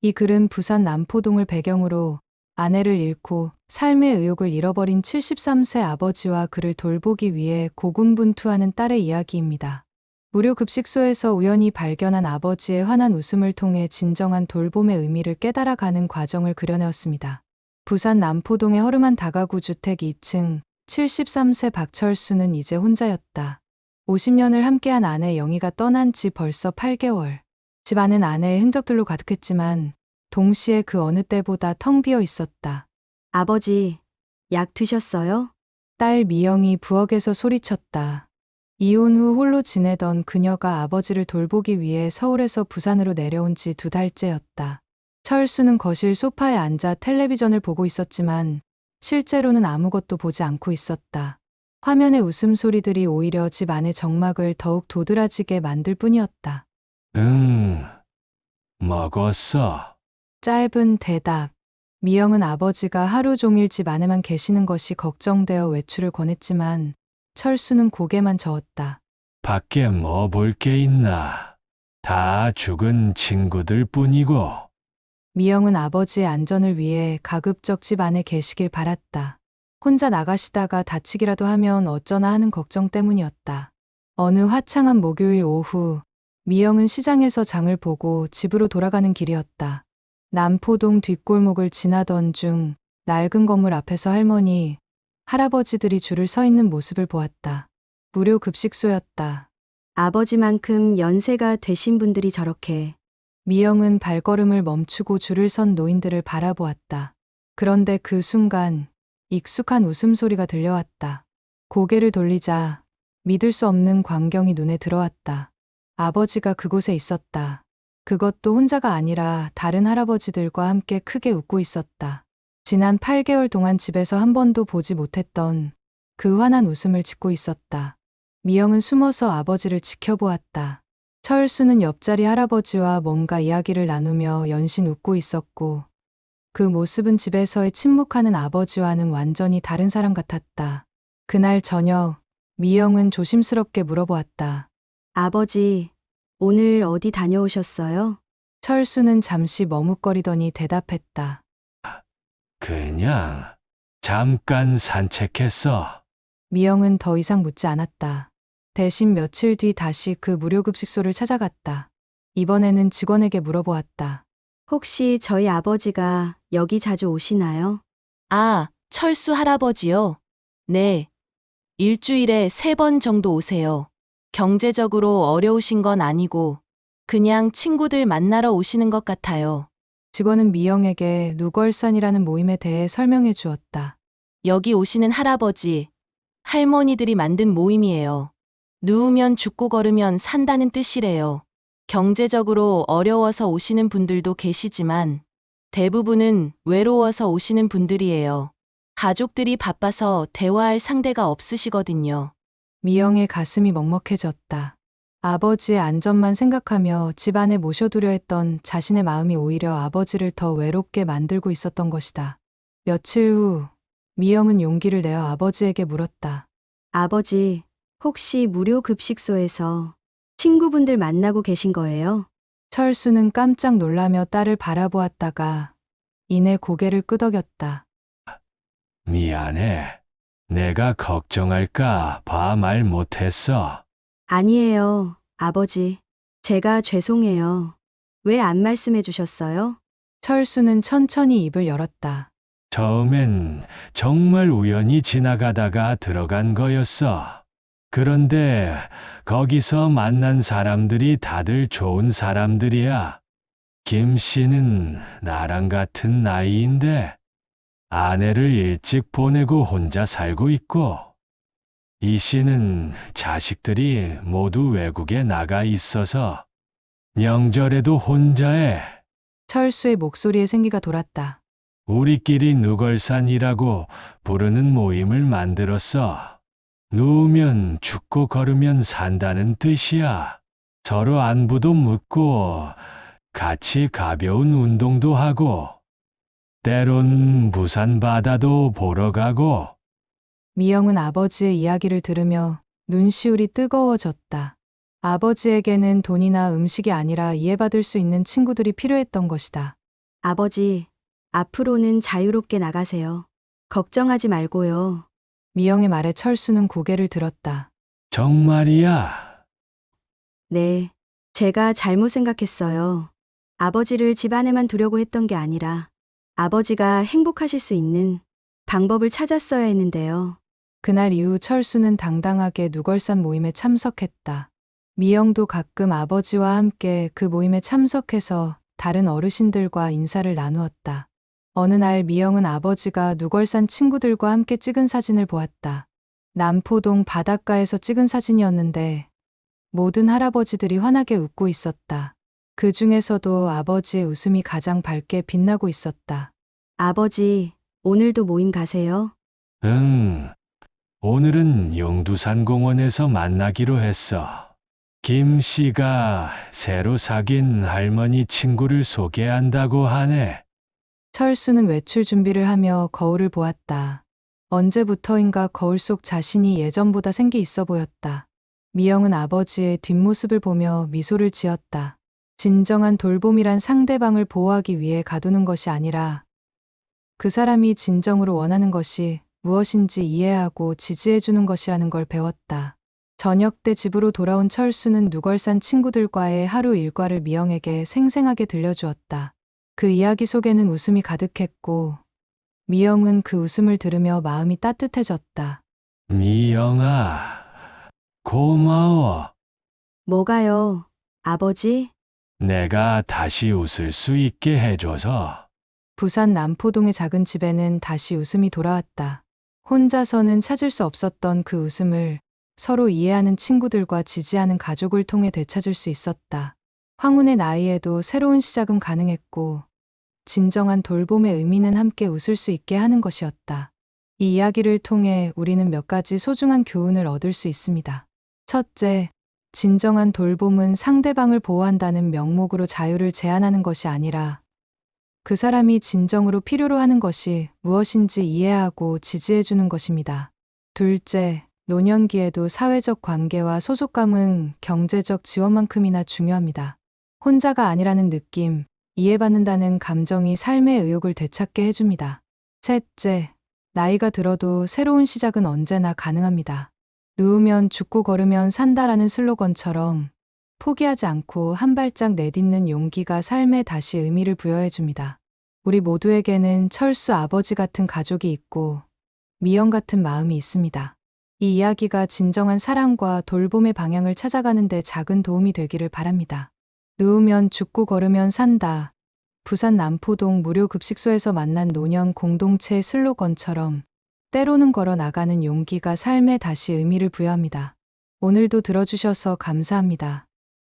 이 글은 부산 남포동을 배경으로 아내를 잃고 삶의 의욕을 잃어버린 73세 아버지와 그를 돌보기 위해 고군분투하는 딸의 이야기입니다. 무료 급식소에서 우연히 발견한 아버지의 환한 웃음을 통해 진정한 돌봄의 의미를 깨달아가는 과정을 그려내었습니다. 부산 남포동의 허름한 다가구 주택 2층, 73세 박철수는 이제 혼자였다. 50년을 함께한 아내 영희가 떠난 지 벌써 8개월. 집 안은 아내의 흔적들로 가득했지만 동시에 그 어느 때보다 텅 비어 있었다. 아버지, 약 드셨어요? 딸 미영이 부엌에서 소리쳤다. 이혼 후 홀로 지내던 그녀가 아버지를 돌보기 위해 서울에서 부산으로 내려온 지 2달째였다. 철수는 거실 소파에 앉아 텔레비전을 보고 있었지만 실제로는 아무것도 보지 않고 있었다. 화면의 웃음소리들이 오히려 집 안의 정막을 더욱 도드라지게 만들 뿐이었다. 응, 먹었어. 짧은 대답. 미영은 아버지가 하루 종일 집 안에만 계시는 것이 걱정되어 외출을 권했지만 철수는 고개만 저었다. 밖에 뭐 볼 게 있나. 다 죽은 친구들 뿐이고. 미영은 아버지의 안전을 위해 가급적 집 안에 계시길 바랐다. 혼자 나가시다가 다치기라도 하면 어쩌나 하는 걱정 때문이었다. 어느 화창한 목요일 오후, 미영은 시장에서 장을 보고 집으로 돌아가는 길이었다. 남포동 뒷골목을 지나던 중 낡은 건물 앞에서 할머니, 할아버지들이 줄을 서 있는 모습을 보았다. 무료 급식소였다. 아버지만큼 연세가 되신 분들이 저렇게. 미영은 발걸음을 멈추고 줄을 선 노인들을 바라보았다. 그런데 그 순간 익숙한 웃음소리가 들려왔다. 고개를 돌리자 믿을 수 없는 광경이 눈에 들어왔다. 아버지가 그곳에 있었다. 그것도 혼자가 아니라 다른 할아버지들과 함께 크게 웃고 있었다. 지난 8개월 동안 집에서 한 번도 보지 못했던 그 환한 웃음을 짓고 있었다. 미영은 숨어서 아버지를 지켜보았다. 철수는 옆자리 할아버지와 뭔가 이야기를 나누며 연신 웃고 있었고 그 모습은 집에서의 침묵하는 아버지와는 완전히 다른 사람 같았다. 그날 저녁 미영은 조심스럽게 물어보았다. 아버지, 오늘 어디 다녀오셨어요? 철수는 잠시 머뭇거리더니 대답했다. 그냥 잠깐 산책했어. 미영은 더 이상 묻지 않았다. 대신 며칠 뒤 다시 그 무료급식소를 찾아갔다. 이번에는 직원에게 물어보았다. 혹시 저희 아버지가 여기 자주 오시나요? 아, 철수 할아버지요? 네. 일주일에 3번 정도 오세요. 경제적으로 어려우신 건 아니고 그냥 친구들 만나러 오시는 것 같아요. 직원은 미영에게 누걸산이라는 모임에 대해 설명해 주었다. 여기 오시는 할아버지, 할머니들이 만든 모임이에요. 누우면 죽고 걸으면 산다는 뜻이래요. 경제적으로 어려워서 오시는 분들도 계시지만 대부분은 외로워서 오시는 분들이에요. 가족들이 바빠서 대화할 상대가 없으시거든요. 미영의 가슴이 먹먹해졌다. 아버지의 안전만 생각하며 집안에 모셔두려 했던 자신의 마음이 오히려 아버지를 더 외롭게 만들고 있었던 것이다. 며칠 후 미영은 용기를 내어 아버지에게 물었다. 아버지, 혹시 무료 급식소에서 친구분들 만나고 계신 거예요? 철수는 깜짝 놀라며 딸을 바라보았다가 이내 고개를 끄덕였다. 미안해. 내가 걱정할까 봐 말 못했어. 아니에요, 아버지. 제가 죄송해요. 왜 안 말씀해 주셨어요? 철수는 천천히 입을 열었다. 처음엔 정말 우연히 지나가다가 들어간 거였어. 그런데 거기서 만난 사람들이 다들 좋은 사람들이야. 김 씨는 나랑 같은 나이인데 아내를 일찍 보내고 혼자 살고 있고, 이 씨는 자식들이 모두 외국에 나가 있어서 명절에도 혼자 해. 철수의 목소리에 생기가 돌았다. 우리끼리 누걸산이라고 부르는 모임을 만들었어. 누우면 죽고 걸으면 산다는 뜻이야. 서로 안부도 묻고 같이 가벼운 운동도 하고 때론 부산 바다도 보러 가고. 미영은 아버지의 이야기를 들으며 눈시울이 뜨거워졌다. 아버지에게는 돈이나 음식이 아니라 이해받을 수 있는 친구들이 필요했던 것이다. 아버지, 앞으로는 자유롭게 나가세요. 걱정하지 말고요. 미영의 말에 철수는 고개를 들었다. 정말이야. 네, 제가 잘못 생각했어요. 아버지를 집 안에만 두려고 했던 게 아니라 아버지가 행복하실 수 있는 방법을 찾았어야 했는데요. 그날 이후 철수는 당당하게 누걸산 모임에 참석했다. 미영도 가끔 아버지와 함께 그 모임에 참석해서 다른 어르신들과 인사를 나누었다. 어느 날 미영은 아버지가 누걸산 친구들과 함께 찍은 사진을 보았다. 남포동 바닷가에서 찍은 사진이었는데 모든 할아버지들이 환하게 웃고 있었다. 그 중에서도 아버지의 웃음이 가장 밝게 빛나고 있었다. 아버지, 오늘도 모임 가세요? 응. 오늘은 용두산 공원에서 만나기로 했어. 김 씨가 새로 사귄 할머니 친구를 소개한다고 하네. 철수는 외출 준비를 하며 거울을 보았다. 언제부터인가 거울 속 자신이 예전보다 생기 있어 보였다. 미영은 아버지의 뒷모습을 보며 미소를 지었다. 진정한 돌봄이란 상대방을 보호하기 위해 가두는 것이 아니라 그 사람이 진정으로 원하는 것이 무엇인지 이해하고 지지해주는 것이라는 걸 배웠다. 저녁 때 집으로 돌아온 철수는 누걸산 친구들과의 하루 일과를 미영에게 생생하게 들려주었다. 그 이야기 속에는 웃음이 가득했고 미영은 그 웃음을 들으며 마음이 따뜻해졌다. 미영아, 고마워. 뭐가요? 아버지? 내가 다시 웃을 수 있게 해줘서. 부산 남포동의 작은 집에는 다시 웃음이 돌아왔다. 혼자서는 찾을 수 없었던 그 웃음을 서로 이해하는 친구들과 지지하는 가족을 통해 되찾을 수 있었다. 황혼의 나이에도 새로운 시작은 가능했고 진정한 돌봄의 의미는 함께 웃을 수 있게 하는 것이었다. 이 이야기를 통해 우리는 몇 가지 소중한 교훈을 얻을 수 있습니다. 첫째, 진정한 돌봄은 상대방을 보호한다는 명목으로 자유를 제한하는 것이 아니라 그 사람이 진정으로 필요로 하는 것이 무엇인지 이해하고 지지해주는 것입니다. 둘째, 노년기에도 사회적 관계와 소속감은 경제적 지원만큼이나 중요합니다. 혼자가 아니라는 느낌, 이해받는다는 감정이 삶의 의욕을 되찾게 해줍니다. 셋째, 나이가 들어도 새로운 시작은 언제나 가능합니다. 누우면 죽고 걸으면 산다라는 슬로건처럼 포기하지 않고 한 발짝 내딛는 용기가 삶에 다시 의미를 부여해줍니다. 우리 모두에게는 철수 아버지 같은 가족이 있고 미영 같은 마음이 있습니다. 이 이야기가 진정한 사랑과 돌봄의 방향을 찾아가는 데 작은 도움이 되기를 바랍니다. 누우면 죽고 걸으면 산다. 부산 남포동 무료급식소에서 만난 노년 공동체의 슬로건처럼 때로는 걸어 나가는 용기가 삶에 다시 의미를 부여합니다. 오늘도 들어주셔서 감사합니다.